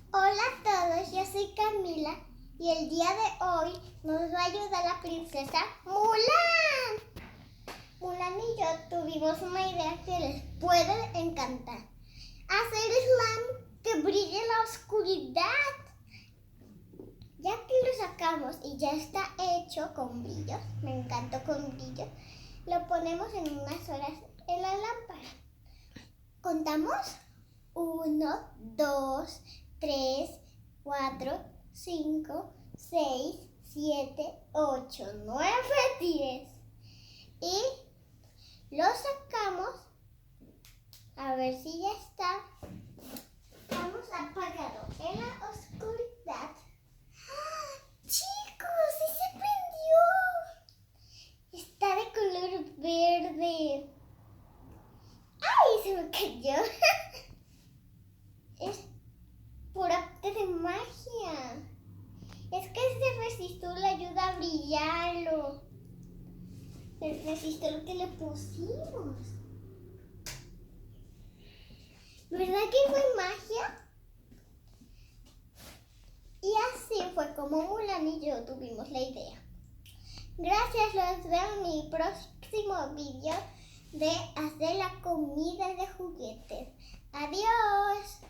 Hola a todos, yo soy Camila y el día de hoy nos va a ayudar la princesa Mulan. Mulan y yo tuvimos una idea que les puede encantar. Hacer slime que brille en la oscuridad. Ya que lo sacamos y ya está hecho con brillo, me encantó con brillo, lo ponemos en unas horas en la lámpara. ¿Contamos? 1, 2, 3, 4, 5, 6, 7, 8, 9, 10. Y lo sacamos. A ver si ya está. Vamos apagado en la oscuridad. ¡Ah! ¡Chicos! ¡Sí se prendió! Está de color verde. ¡Ay! Se me cayó. Es por arte de magia. Es que este resistor le ayuda a brillarlo. El resistor que le pusimos. ¿Verdad que fue magia? Y así fue como Mulan y yo tuvimos la idea. Gracias, los veo en mi próximo video de hacer la comida de juguetes. Adiós.